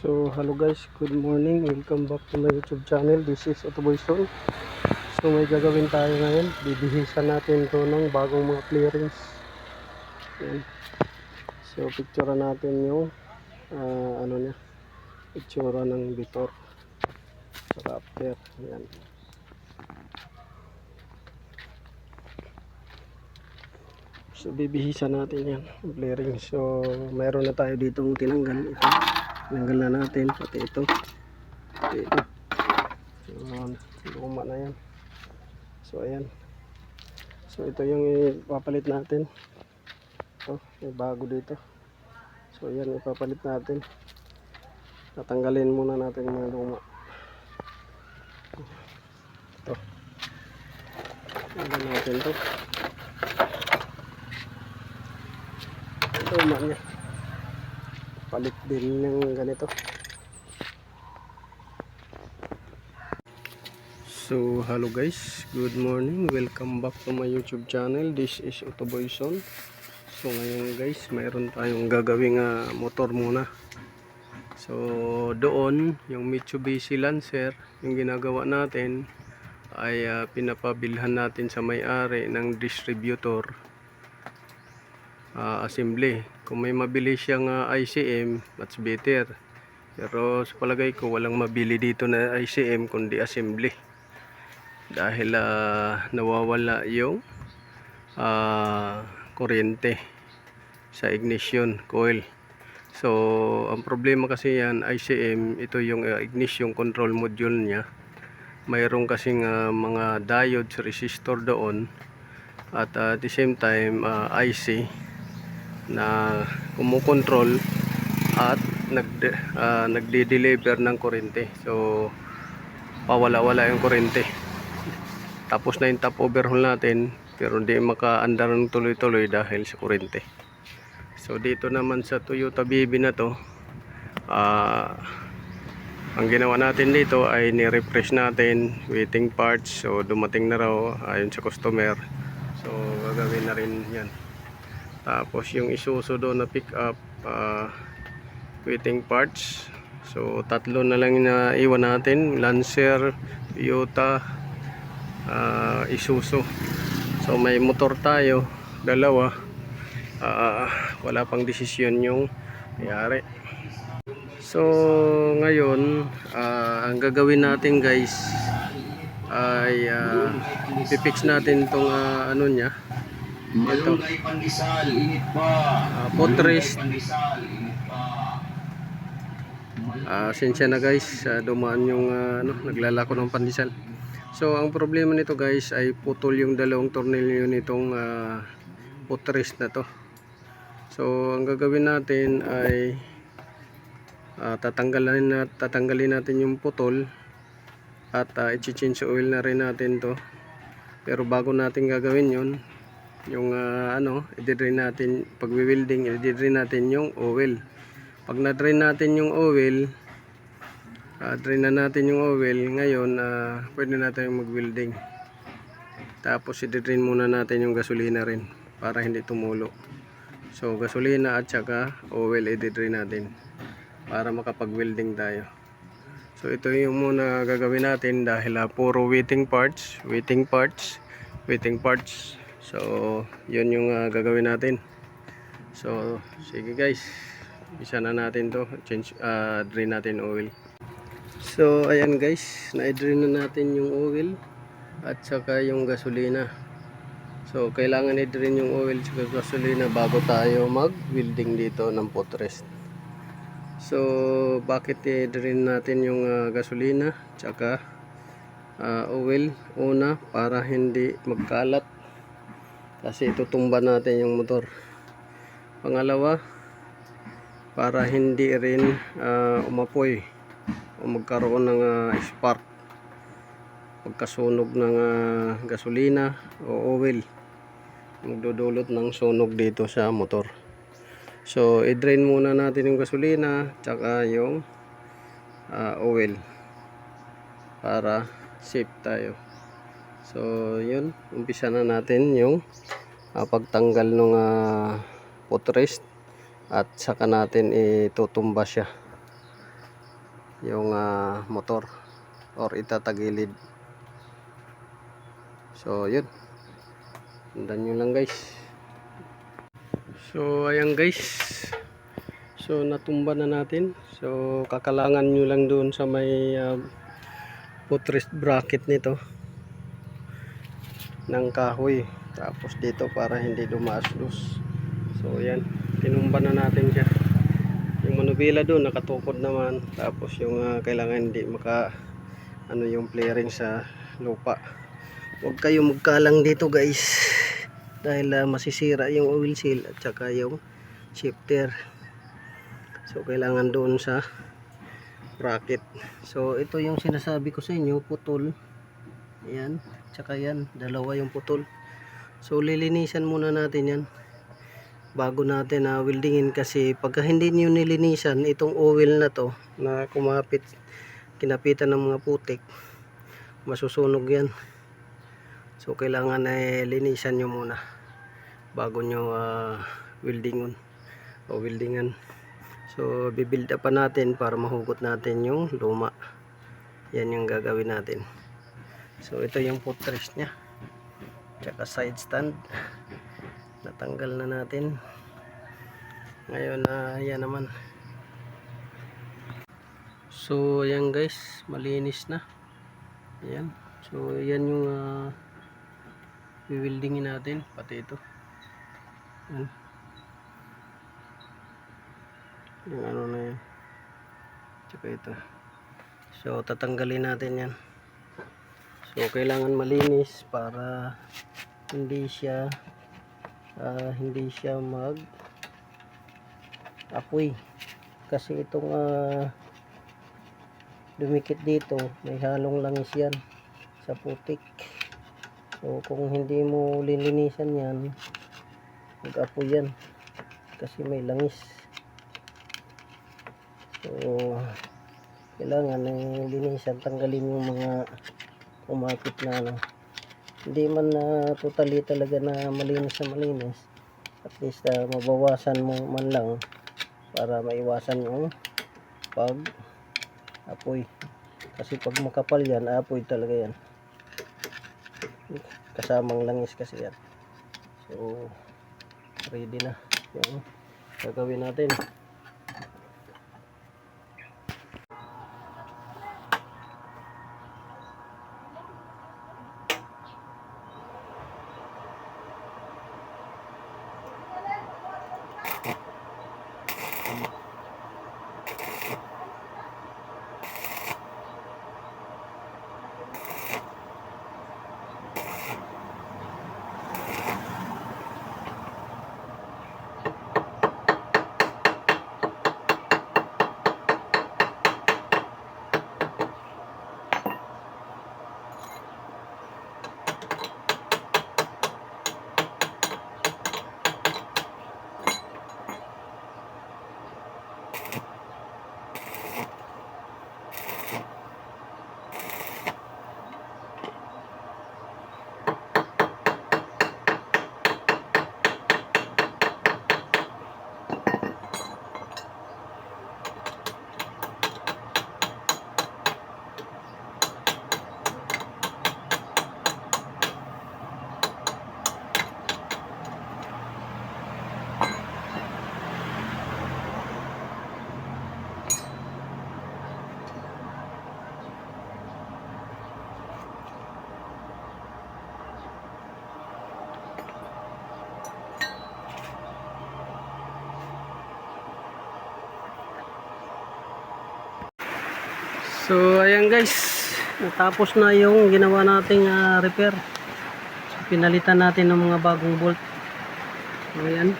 So hello guys, good morning, welcome back to my YouTube channel. This is Otoboyson. So may gagawin tayo ngayon, bibihisan natin to ng bagong mga clearings. Yan. So picture natin yung itsura ng before saka after. Yan. So bibihisan natin yan, clearing. So mayroon na tayo ditong tinanggal. Ito, tinanggal na natin pati ito. So luma na yan. So ayan. So ito yung ipapalit natin. Ito, may bago dito. So ayan, ipapalit natin. Tatanggalin muna natin yung mga luma. Ito. Tanggalin natin ito. Luma niya. Palit din yung ganito. So hello guys, good morning, welcome back to my YouTube channel. This is Otoboyson. So ngayon guys, mayroon tayong gagawing motor muna. So doon, yung Mitsubishi Lancer, yung ginagawa natin ay pinapabilhan natin sa may-ari ng distributor assembly. Kung may mabili siyang ICM, much better. Pero sa palagay ko, walang mabili dito na ICM kundi assembly. Dahil nawawala yung kuryente sa ignition coil. So ang problema kasi yan, ICM, ito yung ignition control module niya. Mayroon kasing mga diodes, resistor doon, at at the same time IC na kumukontrol at nagde-deliver ng kuryente. So pawala-wala yung kuryente. Tapos na yung top overhaul natin, pero hindi maka-andar ng tuloy-tuloy dahil sa kuryente. So dito naman sa Toyota BB na to, ang ginawa natin dito ay ni-refresh natin, waiting parts. So dumating na raw ayon sa customer. So gagawin na rin yan. Tapos yung Isuzu doon na pick up, waiting parts. So tatlo na lang na iwan natin, Lancer, Toyota, Isuzu. So may motor tayo, dalawa. Wala pang desisyon yung mayari. So ngayon, ang gagawin natin guys ay pipix natin tong ano nya, ito, footrest. Sensya na guys, dumaan yung naglalako ng pandesal. So ang problema nito guys ay putol yung dalawang tornilyo nitong footrest na to. So ang gagawin natin ay tatanggalin natin yung putol at i-change oil na rin natin to. Pero bago natin gagawin yon, yung i-drain natin, pag-welding, i-drain natin yung oil. Pag na-drain natin yung oil, drain na natin yung oil, ngayon pwede natin mag-welding. Tapos i-drain muna natin yung gasolina rin para hindi tumulo. So gasolina at saka oil i-drain natin para makapag-welding tayo. So ito yung muna gagawin natin dahil puro waiting parts. So yun yung gagawin natin. So sige guys, isa na natin to, drain natin oil. So ayan guys, na-drain na natin yung oil at saka yung gasolina. So kailangan i-drain yung oil at saka gasolina bago tayo mag-welding dito ng footrest. So bakit i-drain natin yung gasolina at saka oil? Una, para hindi magkalat kasi itutumba natin yung motor. Pangalawa, para hindi rin umapoy o magkaroon ng spark pagkasunog ng gasolina o oil, magdudulot ng sunog dito sa motor. So i-drain muna natin yung gasolina tsaka yung oil para safe tayo. So yun, umpisa na natin yung pagtanggal ng footrest at saka natin itutumba siya. yung motor or itatagilid. So yun, sundan nyo lang guys. So ayan guys, so natumba na natin. So kakalangan nyo lang doon sa may footrest bracket nito ng kahoy, tapos dito para hindi dumaaslos. So yan, tinumba na natin siya. Yung manubila doon nakatukod naman, tapos yung kailangan hindi maka yung flaring sa lupa. Huwag kayo magkalang dito guys, dahil masisira yung oil seal at saka yung shifter. So kailangan doon sa bracket. So ito yung sinasabi ko sa inyo, putol. Ayan, tsaka yan, dalawa yung putol. So lilinisan muna natin yan bago natin weldingin, kasi pagka hindi nyo nilinisan itong oil na to na kumapit, kinapitan ng mga putik, masusunog yan. So kailangan linisan nyo muna bago nyo weldingan. So bibuild up pa natin para mahugot natin yung luma. Yan yung gagawin natin. So ito yung footrest nya, tsaka side stand natanggal na natin. Ngayon yan naman. So ayan guys, malinis na. Ayan. So yan yung i-weldingin natin, pati ito. Ayan. Yung ano na yan, tsaka ito. So tatanggalin natin yan. So kailangan malinis para hindi siya mag apoy, kasi itong dumikit dito may halong langis yan sa putik. So kung hindi mo lilinisan yan, mag apoy yan kasi may langis. So kailangan linisan, tanggalin yung mga kumapit na hindi man totally talaga na malinis, at least mabawasan mo man lang para maiwasan yung pag apoy, kasi pag makapal yan, apoy talaga yan, kasamang langis kasi yan. So ready na yung gagawin natin. So ayan guys, natapos na yung ginawa nating repair. So, pinalitan natin ng mga bagong bolt. Ayan.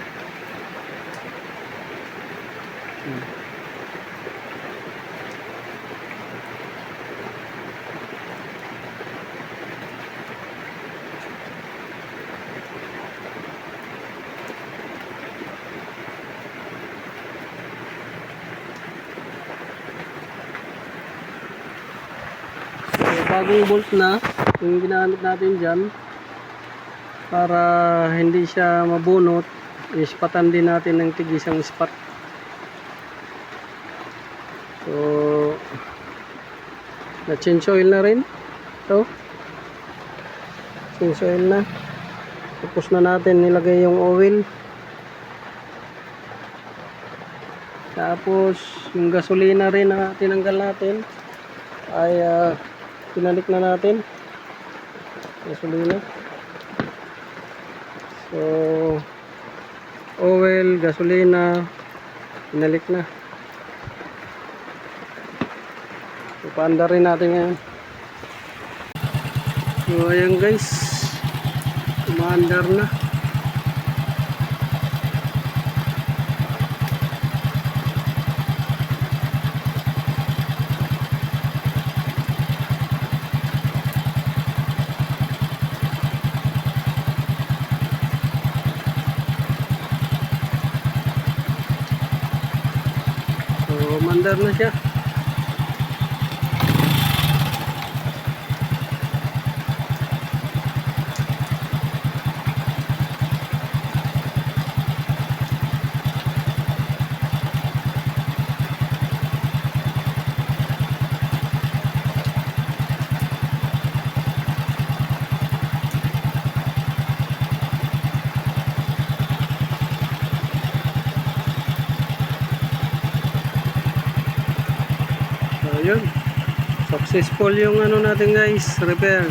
Bagong bolt na yung ginamit natin dyan para hindi siya mabunot. Ispatan din natin ng tig-isang spot. So Na change oil na rin. Ito. Change oil na. Tapos na natin nilagay yung oil. Tapos yung gasolina rin na tinanggal natin ay pinalik na natin. Gasolina. So oil, gasolina, pinalik na. So paanda rin natin ngayon. So ayan guys, umaandar na. So umaandar na siya. So yun, successful yung ano natin guys, repair.